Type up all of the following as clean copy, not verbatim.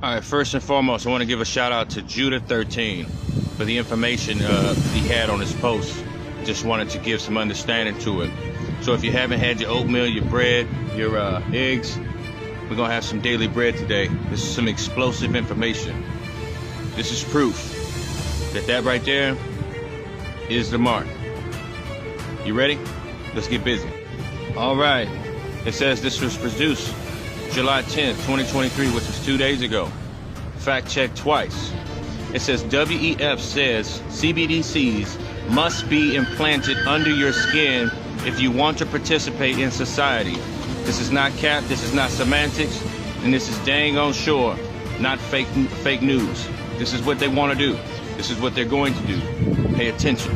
All right, first and foremost, I want to give a shout out to Judah13 for the information he had on his post. Just wanted to give some understanding to it. So if you haven't had your oatmeal, your bread, your eggs, we're going to have some daily bread today. This is some explosive information. This is proof that right there is the mark. You ready? Let's get busy. All right. It says this was produced July 10th, 2023, which was 2 days ago. Fact check twice. It says WEF says CBDCs must be implanted under your skin if you want to participate in society. This is not cap, this is not semantics, and this is dang on sure, not fake news. This is what they want to do. This is what they're going to do. Pay attention.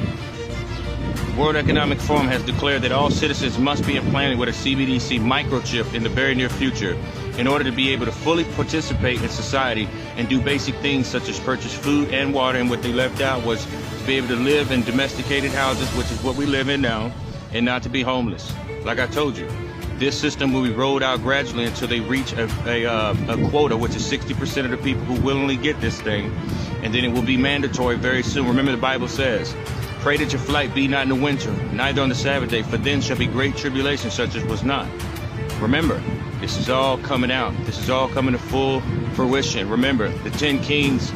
World Economic Forum has declared that all citizens must be implanted with a CBDC microchip in the very near future in order to be able to fully participate in society and do basic things such as purchase food and water. And what they left out was to be able to live in domesticated houses, which is what we live in now, and not to be homeless. Like I told you, this system will be rolled out gradually until they reach a quota, which is 60% of the people who willingly get this thing, and then it will be mandatory very soon. Remember, the Bible says, pray that your flight be not in the winter, neither on the Sabbath day, for then shall be great tribulation such as was not. Remember, this is all coming out. This is all coming to full fruition. Remember, the 10 kings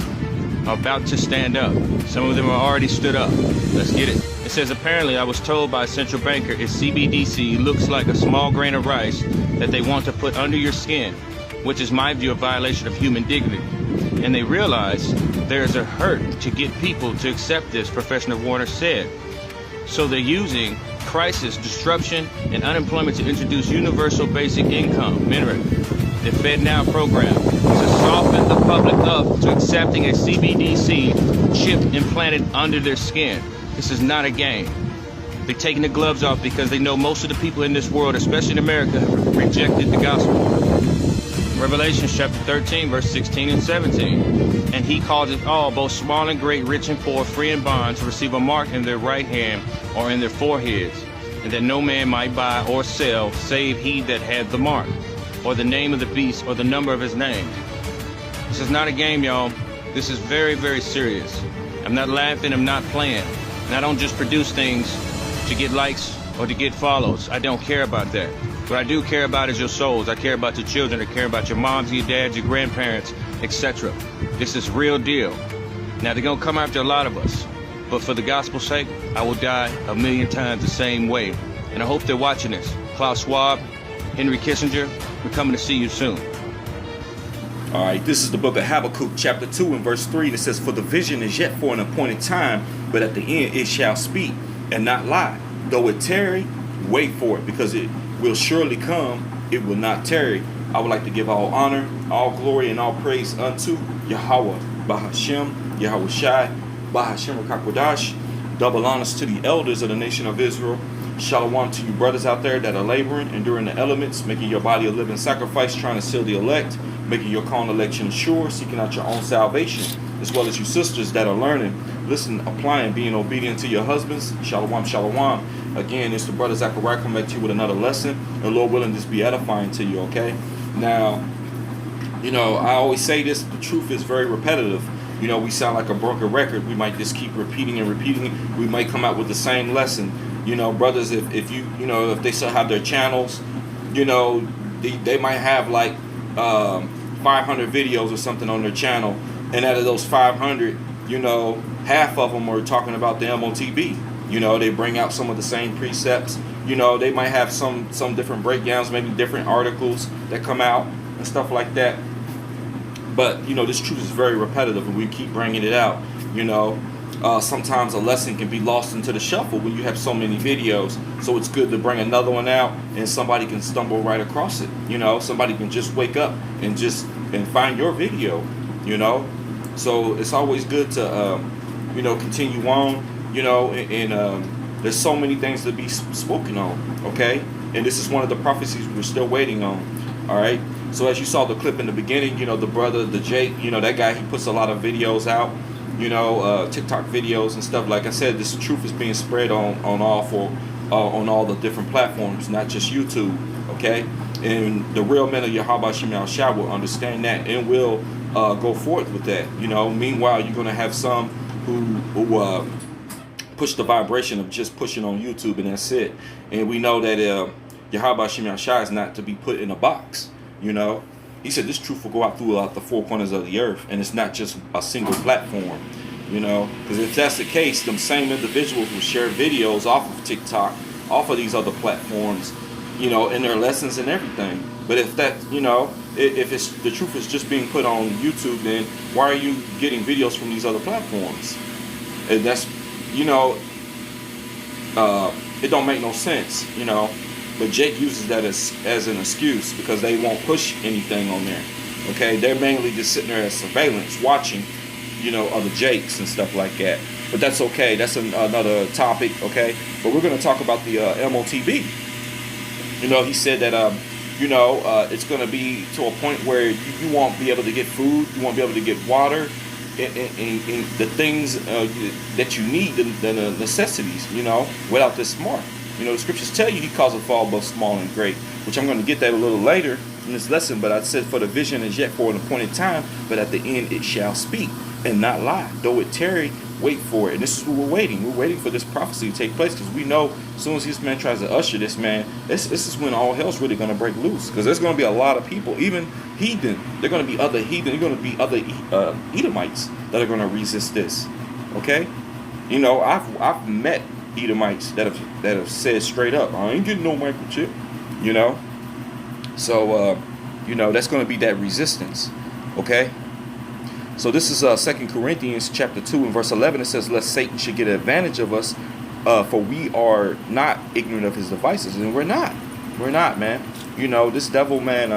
are about to stand up. Some of them are already stood up. Let's get it. It says, apparently I was told by a central banker if CBDC looks like a small grain of rice that they want to put under your skin, which is my view a violation of human dignity. And they realize there's a hurt to get people to accept this, Professor Warner said. So they're using crisis, disruption, and unemployment to introduce universal basic income, MINRA, the FedNow program, to soften the public up to accepting a CBDC chip implanted under their skin. This is not a game. They're taking the gloves off because they know most of the people in this world, especially in America, have rejected the gospel. Revelation chapter 13, verse 16 and 17. And he causes all, both small and great, rich and poor, free and bond, to receive a mark in their right hand or in their foreheads, and that no man might buy or sell, save he that had the mark, or the name of the beast, or the number of his name. This is not a game, y'all. This is very, very serious. I'm not laughing, I'm not playing. And I don't just produce things to get likes or to get follows. I don't care about that. What I do care about is your souls. I care about your children. I care about your moms, your dads, your grandparents, etc. This is real deal. Now, they're going to come after a lot of us. But for the gospel's sake, I will die a million times the same way. And I hope they're watching this. Klaus Schwab, Henry Kissinger, we're coming to see you soon. All right, this is the book of Habakkuk, chapter 2 and verse 3. That says, for the vision is yet for an appointed time, but at the end it shall speak and not lie. Though it tarry, wait for it, because it will surely come, it will not tarry. I would like to give all honor, all glory, and all praise unto Yahweh, Bahashem, Yahweh Shai, Bahashem Rakakwadash. Double honors to the elders of the nation of Israel. Shalom to you brothers out there that are laboring, enduring the elements, making your body a living sacrifice, trying to seal the elect, making your calling election sure, seeking out your own salvation, as well as you sisters that are learning, listen, applying, being obedient to your husbands. Shalom, shalom. Again, it's the brother Zachariah coming back to you with another lesson, and Lord willing, this be edifying to you, okay? Now, you know, I always say this, the truth is very repetitive. You know, we sound like a broken record. We might just keep repeating and repeating. We might come out with the same lesson. You know, brothers, if you know, if they still have their channels, you know, they might have like 500 videos or something on their channel. And out of those 500, you know, half of them are talking about the MOTB. You know, they bring out some of the same precepts. You know, they might have some different breakdowns, maybe different articles that come out and stuff like that. But, you know, this truth is very repetitive and we keep bringing it out. You know, sometimes a lesson can be lost into the shuffle when you have so many videos. So it's good to bring another one out and somebody can stumble right across it. You know, somebody can just wake up and find your video, you know. So it's always good to, you know, continue on, you know, and there's so many things to be spoken on, okay? And this is one of the prophecies we're still waiting on, all right? So as you saw the clip in the beginning, you know, the brother, the Jake, you know, that guy, he puts a lot of videos out, you know, TikTok videos and stuff. Like I said, this truth is being spread on all the different platforms, not just YouTube, okay? And the real men of Yahweh Shem Shah will understand that and will go forth with that. Meanwhile, you're gonna have some who push the vibration of just pushing on YouTube and that's it. And we know that Yahweh Shem Shai is not to be put in a box. He said this truth will go out throughout the four corners of the earth, and it's not just a single platform. Because if that's the case, them same individuals will share videos off of TikTok, off of these other platforms, in their lessons and everything. But if that, if it's the truth is just being put on YouTube, then why are you getting videos from these other platforms? And that's, it don't make no sense, But Jake uses that as an excuse because they won't push anything on there. Okay, they're mainly just sitting there as surveillance, watching, other Jakes and stuff like that. But that's okay. That's another topic. Okay, but we're going to talk about the MOTB. He said that it's going to be to a point where you won't be able to get food, you won't be able to get water, and the things that you need, the necessities, without this mark. The scriptures tell you he calls it fall both small and great, which I'm going to get that a little later in this lesson. But I said, for the vision is yet for an appointed time, but at the end it shall speak and not lie. Though it tarry, wait for it. And this is what we're waiting. We're waiting for this prophecy to take place, because we know as soon as this man tries to usher this man, this is when all hell's really going to break loose. Because there's going to be a lot of people, even heathen. There are going to be other heathen. There are going to be other Edomites that are going to resist this. Okay? I've met Edomites that have said straight up, I ain't getting no microchip. So that's going to be that resistance. Okay? So this is 2 Corinthians chapter 2 and verse 11. It says, lest Satan should get advantage of us, for we are not ignorant of his devices. And we're not, man. This devil, man,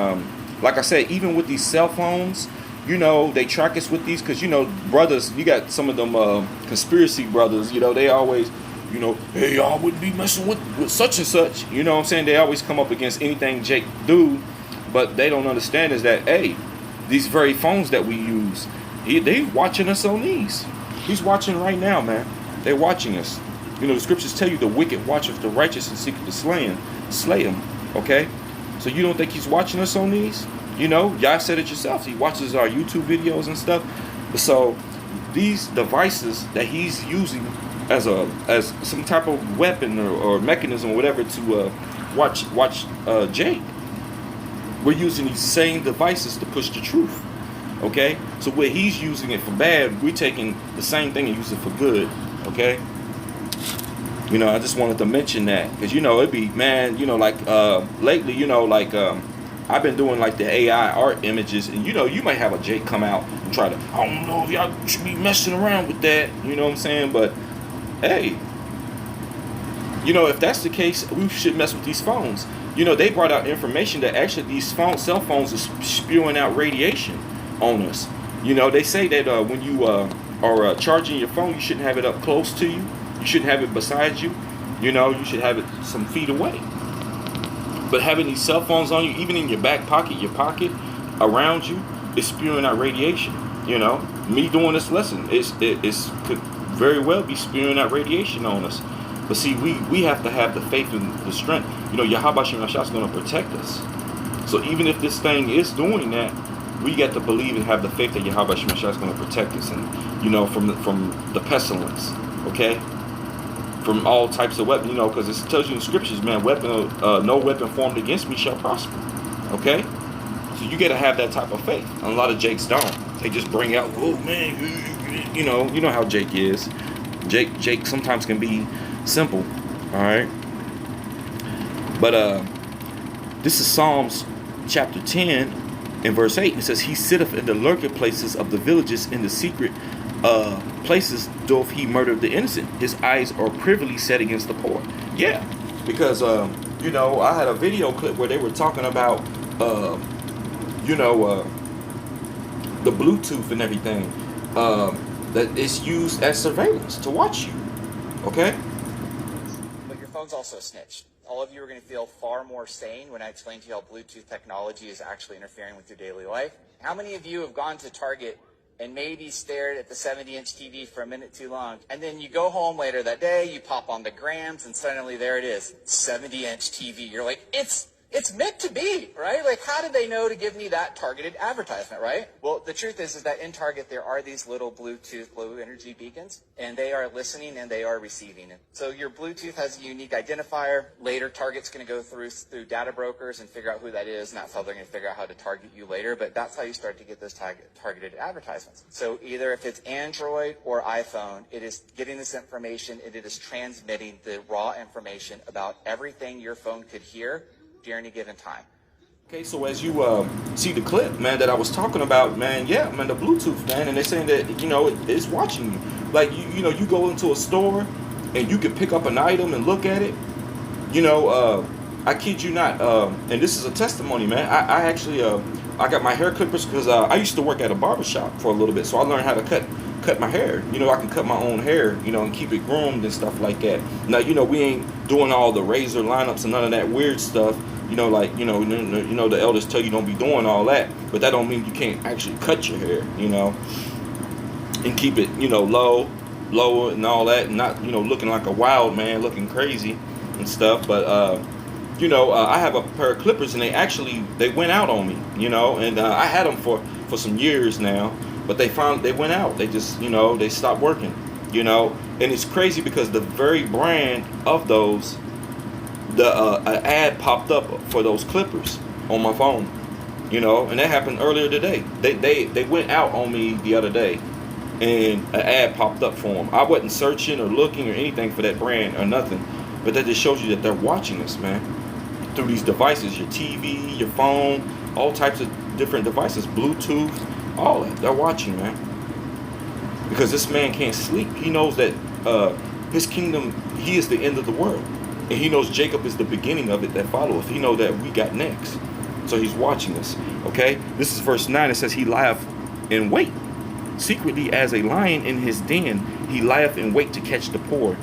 like I said, even with these cell phones, they track us with these, because brothers, you got some of them conspiracy brothers, they always, hey, y'all wouldn't be messing with such and such. You know what I'm saying? They always come up against anything Jake do, but they don't understand is that, hey, these very phones that we use, they watching us on these. He's watching right now, man. They're watching us. The scriptures tell you the wicked watcheth the righteous and seeketh to slay him. Okay? So you don't think he's watching us on these? Y'all said it yourself. He watches our YouTube videos and stuff. So these devices that he's using as some type of weapon or mechanism or whatever to watch Jake, we're using these same devices to push the truth. Okay, so where he's using it for bad, we're taking the same thing and using it for good. Okay, I just wanted to mention that, because it'd be, man, like lately, I've been doing like the AI art images, and you might have a Jake come out and try to, I don't know if y'all should be messing around with that, you know what I'm saying? But hey, if that's the case, we should mess with these phones. They brought out information that actually these cell phones are spewing out radiation on us. They say that when you are charging your phone, you shouldn't have it up close to you. You shouldn't have it beside you. You should have it some feet away. But having these cell phones on you, even in your back pocket, your pocket, around you, is spewing out radiation. Me doing this lesson, could very well be spewing out radiation on us. But see, we have to have the faith and the strength. Yahweh Shem Shai is going to protect us. So even if this thing is doing that, we got to believe and have the faith that Yahweh Shem Shai is going to protect us, and from the pestilence, okay, from all types of weapons, because it tells you in scriptures, man, no weapon formed against me shall prosper, okay. So you got to have that type of faith. And a lot of Jakes don't. They just bring out, oh man, you know how Jake is. Jake sometimes can be simple, all right. But this is Psalms chapter 10. In verse 8, it says, he sitteth in the lurking places of the villages, in the secret places doth he murder the innocent. His eyes are privily set against the poor. Yeah, because, I had a video clip where they were talking about, the Bluetooth and everything, that is used as surveillance to watch you, okay? But your phone's also snitched. All of you are going to feel far more sane when I explain to you how Bluetooth technology is actually interfering with your daily life. How many of you have gone to Target and maybe stared at the 70-inch TV for a minute too long, and then you go home later that day, you pop on the grams, and suddenly there it is, 70-inch TV. You're like, it's It's meant to be, right? Like, how did they know to give me that targeted advertisement, right? Well, the truth is that in Target, there are these little Bluetooth low energy beacons, and they are listening and they are receiving it. So your Bluetooth has a unique identifier. Later, Target's going to go through data brokers and figure out who that is, and that's how they're going to figure out how to target you later. But that's how you start to get those targeted advertisements. So either if it's Android or iPhone, it is getting this information and it is transmitting the raw information about everything your phone could hear during a given time. Okay, so as you see the clip, man, that I was talking about, man, yeah, man, the Bluetooth, man, and they're saying that, you know, it's watching you. Like, you know, you go into a store and you can pick up an item and look at it. You know, I kid you not, and this is a testimony, man. I actually, I got my hair clippers because I used to work at a barbershop for a little bit, so I learned how to cut my hair. You know, I can cut my own hair, you know, and keep it groomed and stuff like that. Now, you know, we ain't doing all the razor lineups and none of that weird stuff. You know, like, you know, the elders tell you don't be doing all that, but that don't mean you can't actually cut your hair, you know, and keep it, you know, lower and all that, and not, you know, looking like a wild man, looking crazy and stuff. But you know, I have a pair of clippers, and they went out on me, you know, and I had them for some years now, but they went out. They just, you know, they stopped working, you know, and it's crazy because the very brand of those, an ad popped up for those clippers on my phone, you know, and that happened earlier today. They went out on me the other day, and an ad popped up for them. I wasn't searching or looking or anything for that brand or nothing, but that just shows you that they're watching us, man, through these devices, your TV, your phone, all types of different devices, Bluetooth, all that. They're watching, man, because this man can't sleep. He knows that his kingdom, he is the end of the world. And he knows Jacob is the beginning of it that followeth. He knows that we got next. So he's watching us. Okay? This is verse 9. It says, he lieth in wait. Secretly as a lion in his den, he lieth in wait to catch the poor.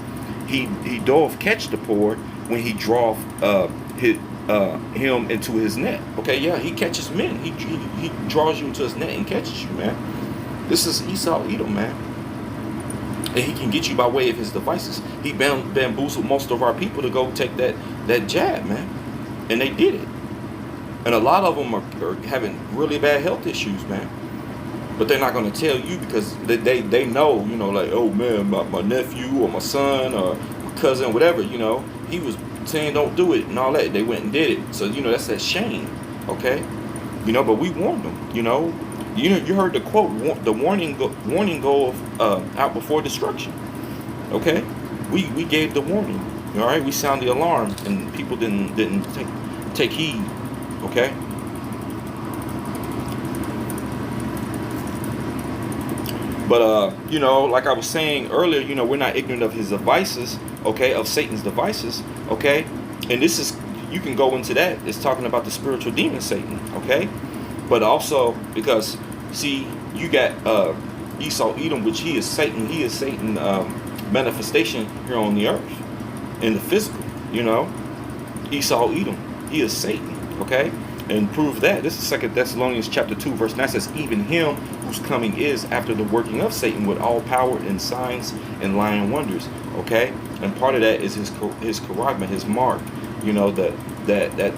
He doth catch the poor when he draweth him into his net. Okay, yeah, he catches men. He draws you into his net and catches you, man. This is Esau Edom, man. And he can get you by way of his devices. He bamboozled most of our people to go take that jab, man. And they did it. And a lot of them are having really bad health issues, man. But they're not going to tell you because they know, you know, like, oh, man, my nephew or my son or my cousin, whatever, you know, he was saying don't do it and all that. They went and did it. So, you know, that's that shame, okay? You know, but we warned them, you know. You heard the quote, the warning go out before destruction. Okay, we gave the warning. All right, we sounded the alarm, and people didn't take heed. Okay. But you know, like I was saying earlier, you know, we're not ignorant of his devices. Okay, of Satan's devices. Okay, and this is, you can go into that. It's talking about the spiritual demon Satan. Okay. But also because, see, you got Esau Edom, which he is Satan. He is Satan manifestation here on the earth, in the physical. You know, Esau Edom, he is Satan. Okay, and prove that. This is 2 Thessalonians chapter 2, verse 9 says, even him whose coming is after the working of Satan with all power and signs and lying wonders. Okay, and part of that is his Charagma, his mark. You know, that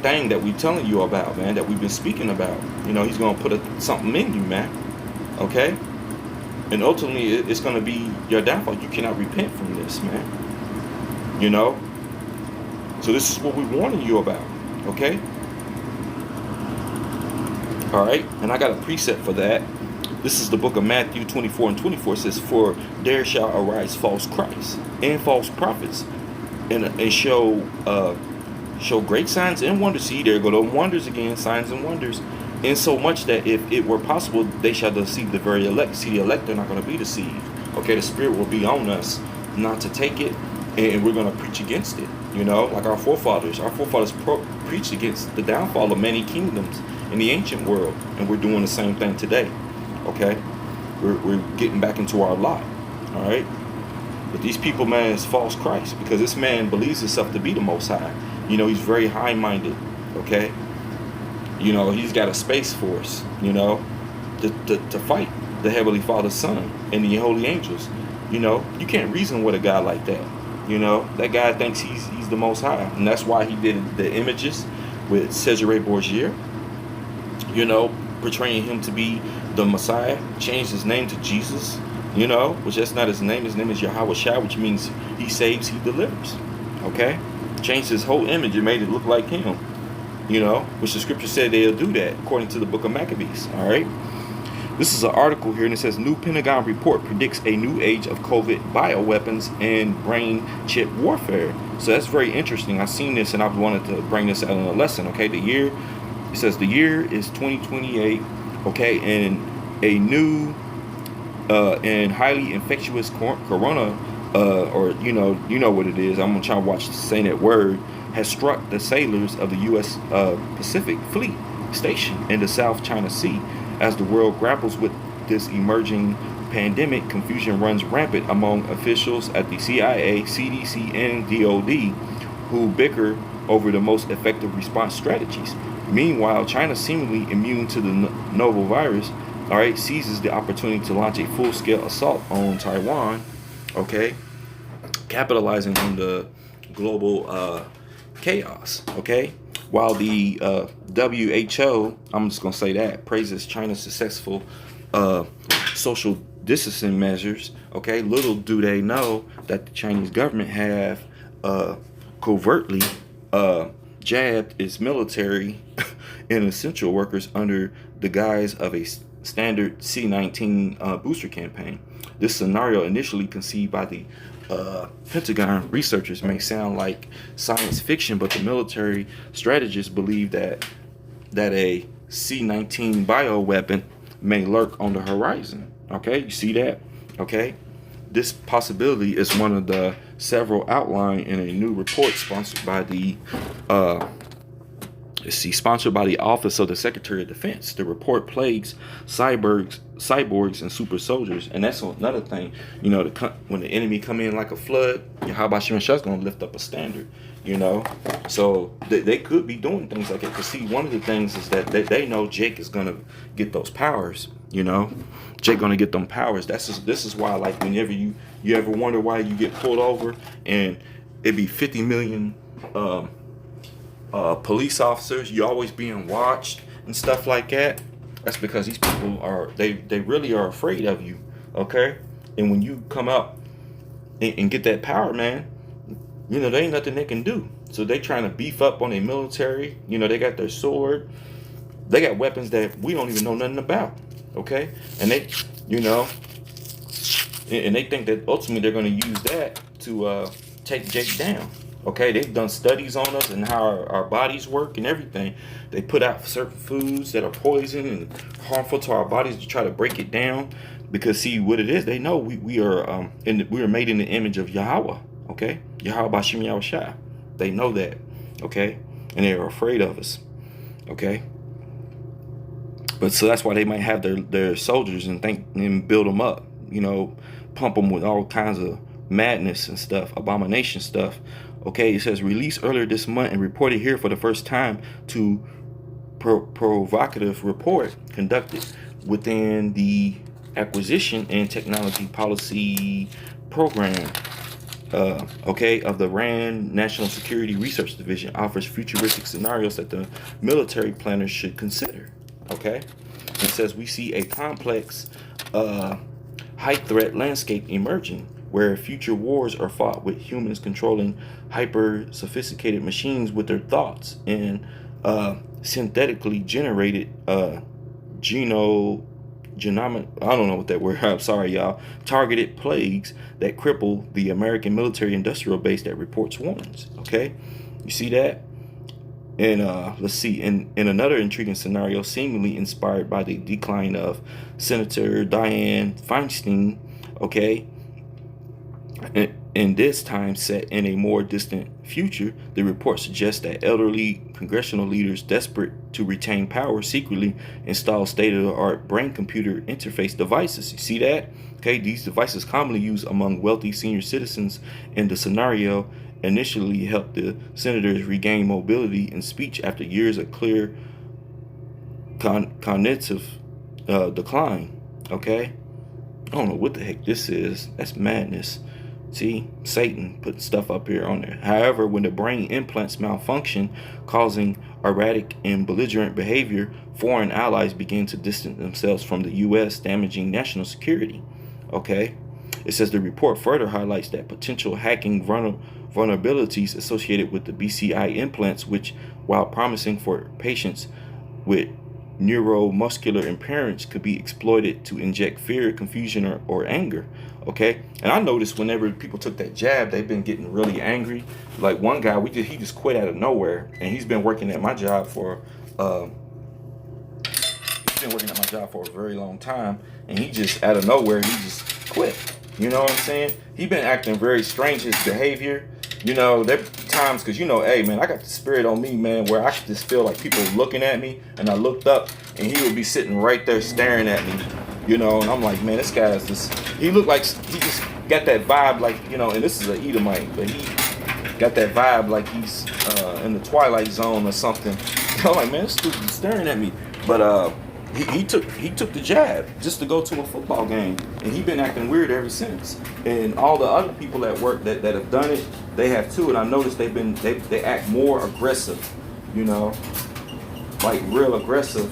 thing that we telling you about, man, that we've been speaking about. You know, he's going to put something in you, man. Okay? And ultimately, it's going to be your downfall. You cannot repent from this, man. You know? So this is what we're warning you about. Okay? All right? And I got a precept for that. This is the book of Matthew 24 and 24. It says, for there shall arise false Christs and false prophets, and show great signs and wonders. See, there go the wonders again, signs and wonders. In so much that if it were possible, they shall deceive the very elect. See, the elect are not going to be deceived. Okay, the spirit will be on us not to take it, and we're going to preach against it. You know, like our forefathers. Our forefathers preached against the downfall of many kingdoms in the ancient world, and we're doing the same thing today. Okay, we're getting back into our lot. All right, but these people, man, is false Christ, because this man believes himself to be the Most High. You know, he's very high-minded, okay? You know, he's got a space force, you know, to fight the Heavenly Father's Son and the holy angels. You know, you can't reason with a guy like that. You know, that guy thinks he's the Most High. And that's why he did the images with Cesare Borgia, portraying him to be the Messiah, changed his name to Jesus, which that's not his name. His name is Yahweh Shai, which means he saves, he delivers. Okay? Changed his whole image and made it look like him, which the scripture said they'll do that according to the book of Maccabees. All right? This is an article here, and it says, new Pentagon report predicts a new age of COVID bioweapons and brain chip warfare. So that's very interesting. I've seen this, and I've wanted to bring this out in a lesson. Okay, it says the year is 2028. Okay, and a new and highly infectious corona, or you know what it is. I'm gonna try to watch saying that word, has struck the sailors of the U.S. Pacific Fleet stationed in the South China Sea. As the world grapples with this emerging pandemic, confusion runs rampant among officials at the CIA, CDC, and DOD, who bicker over the most effective response strategies. Meanwhile, China, seemingly immune to the novel virus, seizes the opportunity to launch a full-scale assault on Taiwan, capitalizing on the global chaos, While the WHO, I'm just going to say that, praises China's successful social distancing measures, little do they know that the Chinese government have covertly jabbed its military and essential workers under the guise of a standard C-19 booster campaign. This scenario, initially conceived by the Pentagon researchers, may sound like science fiction, but the military strategists believe that a C-19 bioweapon may lurk on the horizon. You see that? This possibility is one of the several outlined in a new report sponsored by the Office of the Secretary of Defense. The report plagues cyborgs, and super soldiers, and that's another thing. When the enemy come in like a flood, Yahweh Shem is going to lift up a standard. So they could be doing things like that. Because see, one of the things is that they know Jake is going to get those powers. Jake going to get them powers. This is why, like, whenever you ever wonder why you get pulled over and it be 50 million police officers, you always being watched and stuff like that. That's because these people they really are afraid of you, And when you come out and get that power, man, there ain't nothing they can do. So they trying to beef up on their military. They got their sword. They got weapons that we don't even know nothing about, And they, and they think that ultimately they're going to use that to take Jake down. They've done studies on us and how our bodies work and everything. They put out certain foods that are poison and harmful to our bodies to try to break it down. Because see what it is, they know we are made in the image of Yahweh. Yahweh Bashim Yahweh Shai. They know that. And they are afraid of us. But so that's why they might have their soldiers and build them up. Pump them with all kinds of madness and stuff, abomination stuff. It says released earlier this month and reported here for the first time to provocative report conducted within the Acquisition and Technology Policy Program of the RAND National Security Research Division offers futuristic scenarios that the military planners should consider. It says we see a complex high threat landscape emerging, where future wars are fought with humans controlling hyper sophisticated machines with their thoughts and synthetically generated genomic, I don't know what that word, I'm sorry y'all, targeted plagues that cripple the American military industrial base that reports warnings. You see that? And let's see, in another intriguing scenario seemingly inspired by the decline of Senator Dianne Feinstein, and this time set in a more distant future, the report suggests that elderly congressional leaders desperate to retain power secretly install state-of-the-art brain-computer interface devices. You see that? These devices commonly used among wealthy senior citizens in the scenario initially helped the senators regain mobility and speech after years of clear cognitive decline. I don't know what the heck this is. That's madness. See, Satan put stuff up here on there. However, when the brain implants malfunction, causing erratic and belligerent behavior, foreign allies begin to distance themselves from the U.S., damaging national security. Okay? It says the report further highlights that potential hacking vulnerabilities associated with the BCI implants, which, while promising for patients with neuromuscular impairments, could be exploited to inject fear, confusion, or anger. Okay, and I noticed whenever people took that jab, they've been getting really angry. Like one guy, he just quit out of nowhere, and he's been working at my job for a very long time, and he just out of nowhere he just quit. You know what I'm saying? He been acting very strange, his behavior. You know, there times, because, you know, hey, man, I got the spirit on me, man, where I could just feel like people looking at me, and I looked up, and he would be sitting right there staring at me, you know, and I'm like, man, this guy's just, he looked like, he just got that vibe, like, you know, and this is an Edomite, but he got that vibe like he's in the Twilight Zone or something. I'm like, man, this dude's staring at me. But he took the jab just to go to a football game, and he been acting weird ever since. And all the other people at work that have done it, they have too. And I noticed they act more aggressive, you know, like real aggressive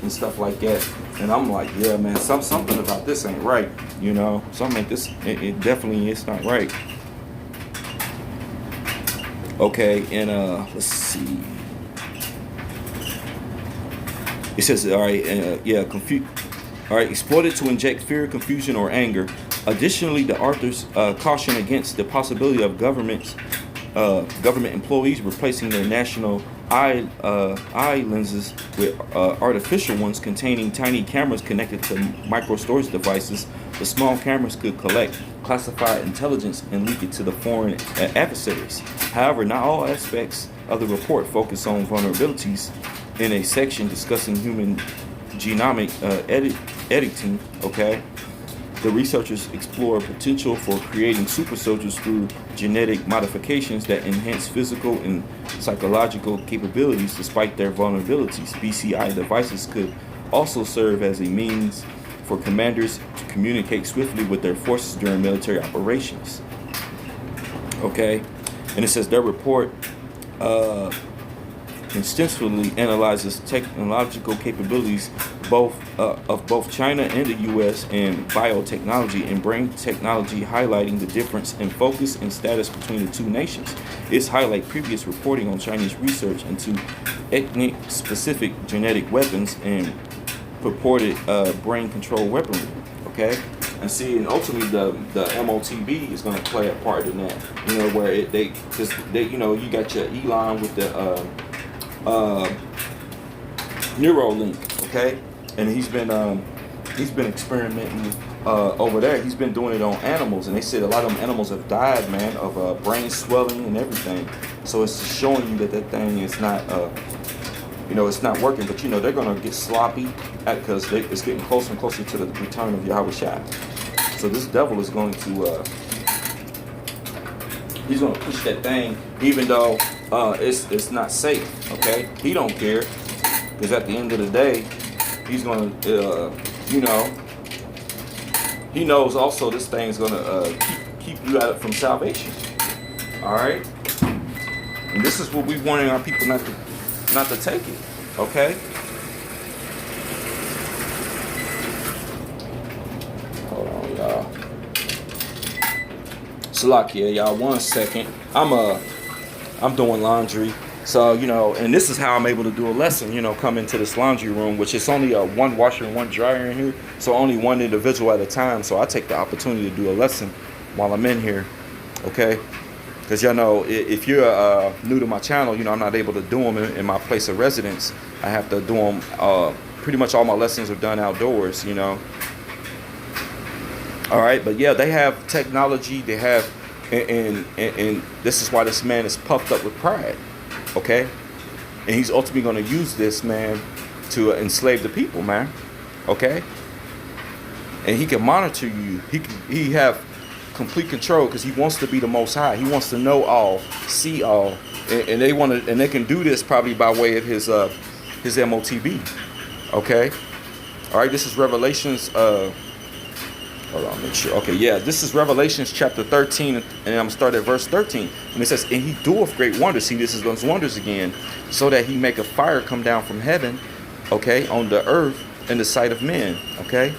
and stuff like that. And I'm like, yeah, man, something about this ain't right, you know. Something like this, it definitely is not right. Okay, and let's see. It says, all right, all right, exploited to inject fear, confusion, or anger. Additionally, the authors caution against the possibility of government employees replacing their national eye lenses with artificial ones containing tiny cameras connected to micro storage devices. The small cameras could collect classified intelligence and leak it to the foreign adversaries. However, not all aspects of the report focus on vulnerabilities. In a section discussing human genomic editing, okay, the researchers explore potential for creating super soldiers through genetic modifications that enhance physical and psychological capabilities despite their vulnerabilities. BCI devices could also serve as a means for commanders to communicate swiftly with their forces during military operations. Okay, and it says their report extensively analyzes technological capabilities of both China and the U.S. in biotechnology and brain technology, highlighting the difference in focus and status between the two nations. It's highlight previous reporting on Chinese research into ethnic-specific genetic weapons and purported brain control weaponry. Okay, and see, and ultimately the MOTB is going to play a part in that. You know, where they you know, you got your Elon with the Neuralink, okay, and he's been experimenting over there. He's been doing it on animals, and they said a lot of them animals have died, man, of brain swelling and everything. So it's showing you that thing is not, you know, it's not working. But you know, they're gonna get sloppy because it's getting closer and closer to the return of Yahweh Shai. So this devil is going to, he's gonna push that thing, even though it's not safe. Okay, he don't care, because at the end of the day, he's gonna, you know, he knows also this thing's gonna keep you out from salvation. All right, and this is what we wanting our people not to take it. Okay. Hold on, y'all. Salakia, y'all. 1 second. I'm doing laundry. So, you know, and this is how I'm able to do a lesson, you know, come into this laundry room, which is only one washer and one dryer in here. So only one individual at a time. So I take the opportunity to do a lesson while I'm in here. Okay. Because, y'all know, if you're new to my channel, you know, I'm not able to do them in my place of residence. I have to do them, pretty much all my lessons are done outdoors, you know. All right. But yeah, they have technology. They have, and this is why this man is puffed up with pride. Okay, and he's ultimately going to use this, man, to enslave the people, man. Okay, and he can monitor you. He have complete control because he wants to be the Most High. He wants to know all, see all, and they want to, and they can do this probably by way of his MOTB. Okay, all right. This is Revelations Hold on, make sure. Okay, yeah, this is Revelations chapter 13, and I'm going to start at verse 13. And it says, and he doeth great wonders. See, this is those wonders again. So that he make a fire come down from heaven, okay, on the earth in the sight of men, okay?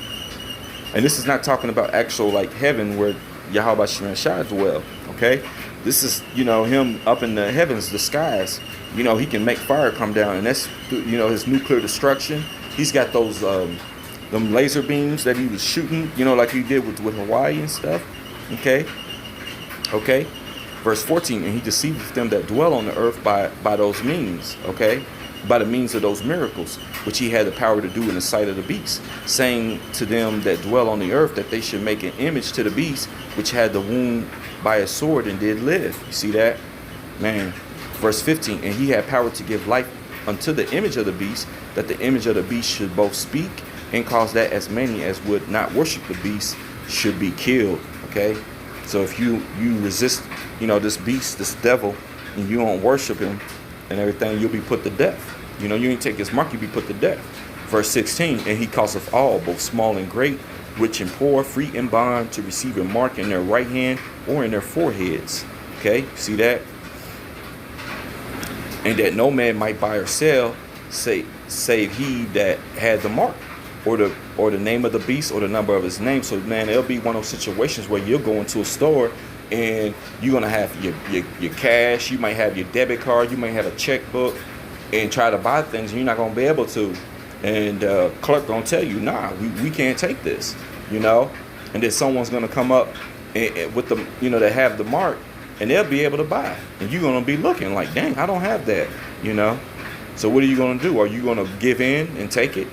And this is not talking about actual, like, heaven where Yahweh Shai dwell, okay? This is, you know, him up in the heavens, the skies. You know, he can make fire come down, and that's, you know, his nuclear destruction. He's got those, them laser beams that he was shooting, you know, like he did with Hawaii and stuff. Okay. Verse 14, and he deceiveth them that dwell on the earth by those means, okay, by the means of those miracles, which he had the power to do in the sight of the beast, saying to them that dwell on the earth that they should make an image to the beast, which had the wound by a sword and did live. You see that? Man. Verse 15, and he had power to give life unto the image of the beast, that the image of the beast should both speak and cause that as many as would not worship the beast should be killed. Okay, so if you resist, you know, this beast, this devil, and you don't worship him and everything, you'll be put to death. You know, you ain't take his mark, you be put to death. Verse 16, and he causeth all, both small and great, rich and poor, free and bond, to receive a mark in their right hand or in their foreheads. Okay, see that? And that no man might buy or sell, save he that had the mark, or the name of the beast, or the number of his name. So man, it'll be one of those situations where you'll go into a store and you're gonna have your cash, you might have your debit card, you might have a checkbook, and try to buy things, and you're not gonna be able to. And clerk gonna tell you, nah, we can't take this, you know. And then someone's gonna come up and with the, you know, that have the mark, and they'll be able to buy, and you're gonna be looking like, dang, I don't have that, you know. So what are you gonna do? Are you gonna give in and take it,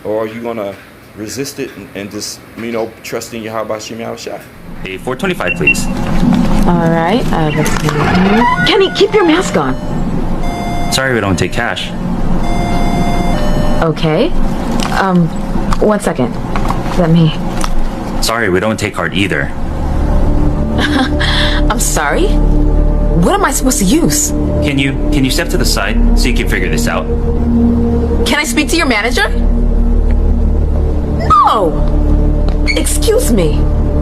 or are you gonna resist it and just, you know, trust in Yahweh Shem Yahushua? A 425, please. All right, let's see. Kenny, keep your mask on. Sorry, we don't take cash. Okay. 1 second. Let me. Sorry, we don't take card either. I'm sorry? What am I supposed to use? Can you step to the side so you can figure this out? Can I speak to your manager? No! Excuse me.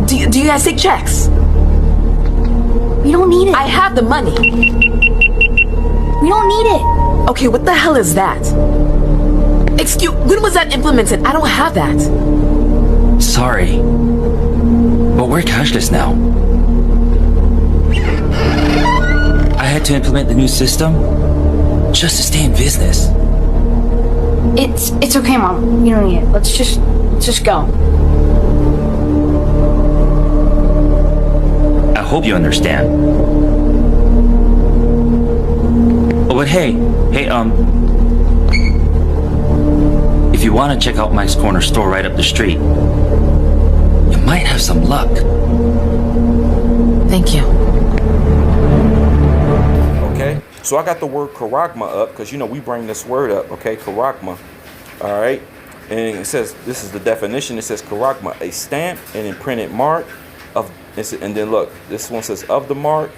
Do you guys take checks? We don't need it. I have the money. We don't need it. Okay, what the hell is that? When was that implemented? I don't have that. Sorry, but we're cashless now. I had to implement the new system just to stay in business. It's okay, Mom. We don't need it. Let's just go. I hope you understand. Oh, but hey, if you want to check out Mike's Corner store right up the street, you might have some luck. Thank you. Okay, so I got the word Charagma up because, you know, we bring this word up, okay, Charagma. All right, and it says, this is the definition. It says Charagma, a stamp and imprinted mark of, and then look, this one says of the mark,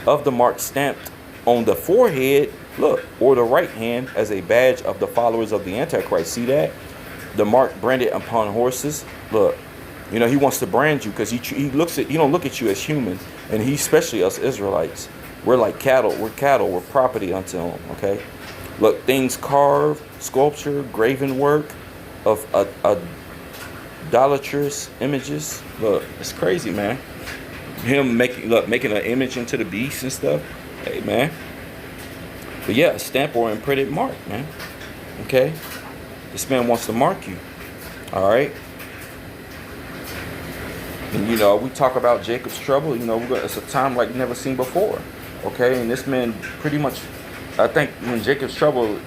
of the mark stamped on the forehead, look, or the right hand as a badge of the followers of the Antichrist. See that? The mark branded upon horses. Look, you know, he wants to brand you because he don't look at you as human, and he, especially us Israelites, we're like cattle. We're cattle. We're property unto him. Okay. Look, things carved, sculpture, graven work of idolatrous images. Look, it's crazy, man. Him making an image into the beast and stuff. Hey, man. But yeah, stamp or imprinted mark, man. Okay? This man wants to mark you. All right? And, you know, we talk about Jacob's trouble. You know, it's a time like never seen before. Okay? And this man pretty much, I think when Jacob's trouble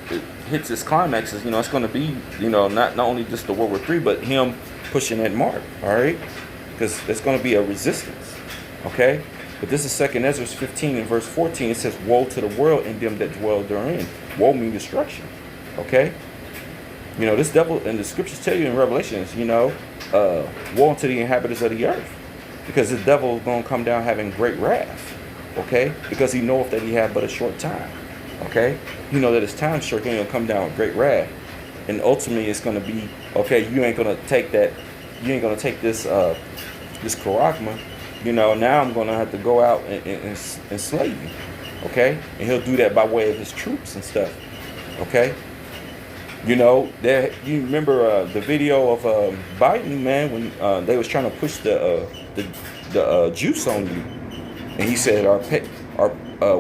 hits its climaxes, you know, it's going to be, you know, not only just the World War III, but him pushing that mark. All right? Because there's going to be a resistance. Okay? But this is 2 Ezra 15 and verse 14. It says, woe to the world and them that dwell therein. Woe means destruction. Okay? You know, this devil, and the scriptures tell you in Revelations, you know, woe unto the inhabitants of the earth. Because the devil is going to come down having great wrath. Okay? Because he knoweth that he had but a short time. Okay? You know that his time short, he's going to come down with great wrath. And ultimately it's going to be, okay, you ain't going to take that, you ain't gonna take this this Charagma, you know, now I'm gonna have to go out and slay you, okay? And he'll do that by way of his troops and stuff, okay? You know, there. You remember the video of Biden, man, when they was trying to push the juice on you, and he said,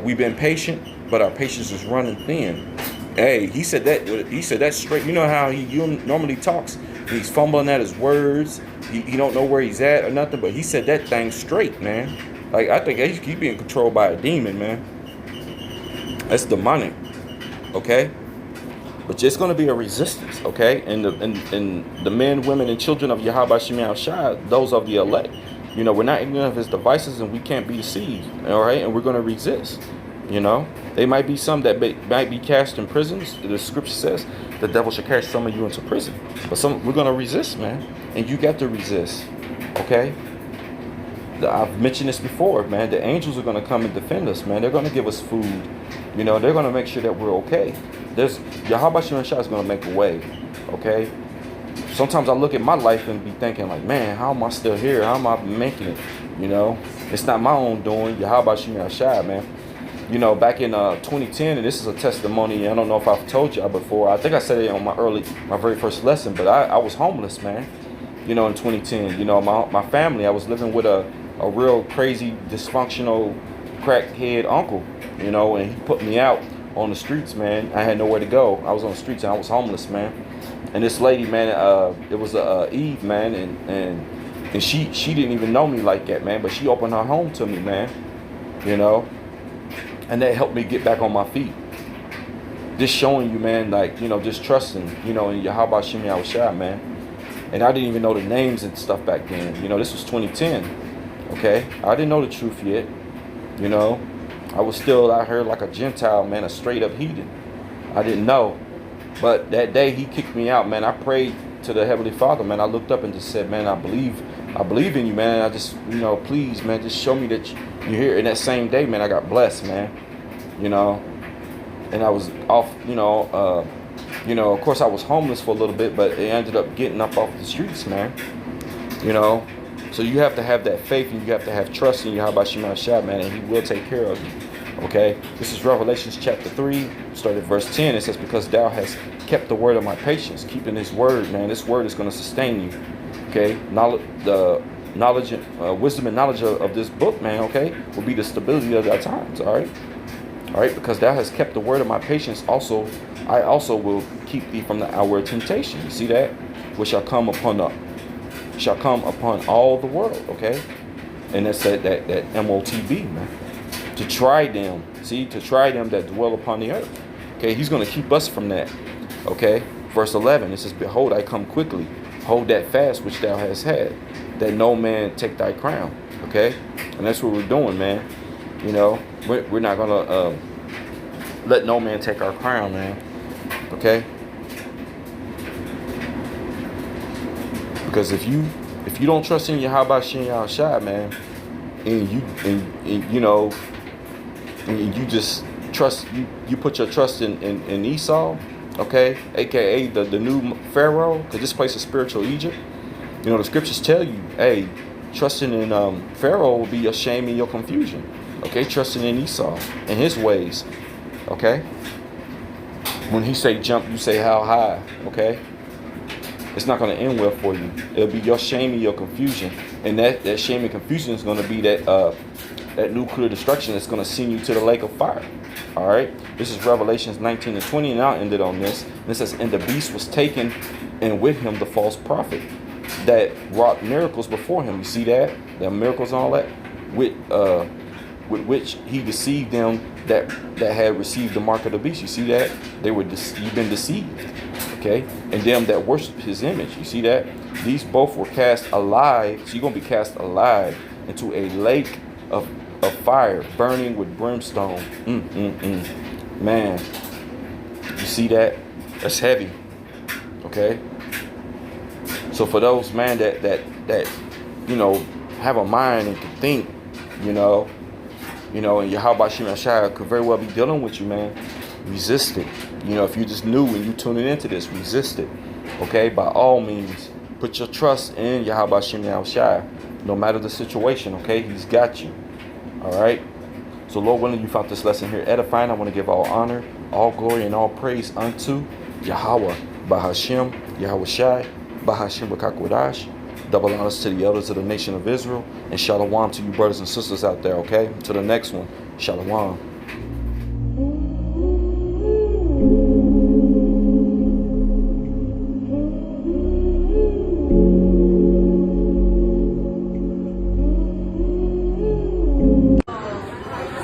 we've been patient, but our patience is running thin. Hey, he said that. He said that straight. You know how he normally talks. He's fumbling at his words. He don't know where he's at or nothing. But he said that thing straight, man. Like, I think he's being controlled by a demon, man. That's demonic. Okay. But it's going to be a resistance, okay? And the men, women, and children of Yahweh Shem Yahushua, those of the elect, you know, we're not ignorant of his devices, and we can't be deceived, all right? And we're going to resist, you know? They might be some that might be cast in prisons. The scripture says the devil should cast some of you into prison. But we're going to resist, man. And you got to resist, okay? I've mentioned this before, man. The angels are going to come and defend us, man. They're going to give us food. You know, they're going to make sure that we're okay. Yahweh Shem Shah is going to make a way, okay? Sometimes I look at my life and be thinking like, man, how am I still here? How am I making it? You know, it's not my own doing. Yahweh Shem Shah, man. You know, back in 2010, and this is a testimony. I don't know if I've told y'all before. I think I said it on my very first lesson, but I was homeless, man. You know, in 2010, you know, my family, I was living with a real crazy, dysfunctional, crackhead uncle, you know, and he put me out on the streets, man. I had nowhere to go. I was on the streets and I was homeless, man. And this lady, man, it was Eve, man, and she didn't even know me like that, man. But she opened her home to me, man. You know, and that helped me get back on my feet. Just showing you, man, like, you know, just trusting, you know, in Yahweh Shem Yahushua, man. And I didn't even know the names and stuff back then. You know, this was 2010. Okay, I didn't know the truth yet. You know, I was still out here like a Gentile, man, a straight up heathen. I didn't know. But that day he kicked me out, man. I prayed to the Heavenly Father, man. I looked up and just said, man, I believe in you, man. I just, you know, please, man, just show me that you're here. And that same day, man, I got blessed, man. You know, and I was off, you know, of course I was homeless for a little bit, but it ended up getting up off the streets, man. You know, so you have to have that faith and you have to have trust in Yahweh Shem Yahushua, man, and he will take care of you. Okay, this is Revelations chapter 3, started verse 10. It says, because thou hast kept the word of my patience, keeping his word, man. This word is going to sustain you. Okay, knowledge, wisdom and knowledge of this book, man, okay, will be the stability of our times, all right? All right, because thou hast kept the word of my patience, I also will keep thee from the hour of temptation. You see that? Which shall come upon all the world, okay? And that's that MOTB, man. To try them, to try them that dwell upon the earth. Okay, he's going to keep us from that. Okay, verse 11, it says, behold, I come quickly. Hold that fast which thou hast had, that no man take thy crown. Okay, and that's what we're doing, man. You know, we're not going to let no man take our crown, man. Okay, because if you don't trust in Yahweh Shem Yahushua, man, and you know, and you just trust, you put your trust in Esau, okay, aka the new Pharaoh, because this place is spiritual Egypt. You know, the scriptures tell you, hey, trusting in Pharaoh will be your shame and your confusion. Okay, trusting in Esau and his ways. Okay, when he say jump, you say how high. Okay, it's not going to end well for you. It'll be your shame and your confusion, and that shame and confusion is going to be that nuclear destruction that's going to send you to the lake of fire. All right, this is Revelations 19 and 20, and I'll end it on this. And it says, and the beast was taken, and with him the false prophet that wrought miracles before him. You see that? The miracles and all that, with which he deceived them that had received the mark of the beast. You see that? You've been deceived. Okay, and them that worship his image. You see that? These both were cast alive. So you're gonna be cast alive into a lake of fire, burning with brimstone. Man, you see that? That's heavy. Okay. So for those, man, that you know, have a mind and can think, you know, and Yahweh Shem Yahushua could very well be dealing with you, man. Resist it. You know, if you just new and you tuning into this, resist it. Okay, by all means, Put your trust in Yahweh Shem Yahushai. No matter the situation, okay? He's got you. All right? So, Lord willing, you found this lesson here edifying. I want to give all honor, all glory, and all praise unto Yahweh, Bahashem, Yahushai, Bahashem Bakakwadash. Double honors to the elders of the nation of Israel. And shalom to you brothers and sisters out there, okay? To the next one. Shalom.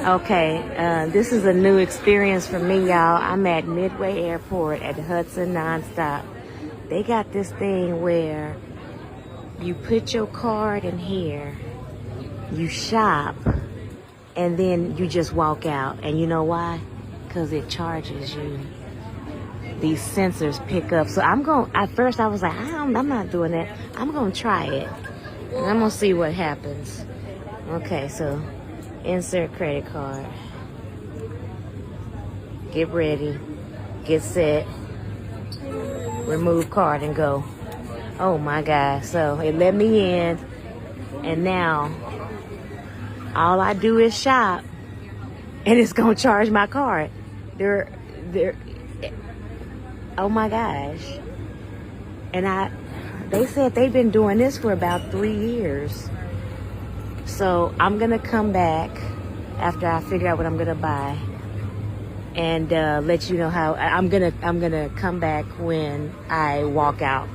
Okay, this is a new experience for me, y'all. I'm at Midway Airport at Hudson Nonstop. They got this thing where you put your card in here, you shop, and then you just walk out. And you know why? Because it charges you. These sensors pick up. So at first I was like, I'm not doing that. I'm going to try it. And I'm going to see what happens. Okay, so insert credit card. Get ready. Get set. Remove card and go. Oh my God. So it let me in. And now all I do is shop. And it's going to charge my card. Oh my gosh. And they said they've been doing this for about 3 years. So I'm gonna come back after I figure out what I'm gonna buy, and let you know how I'm gonna come back when I walk out.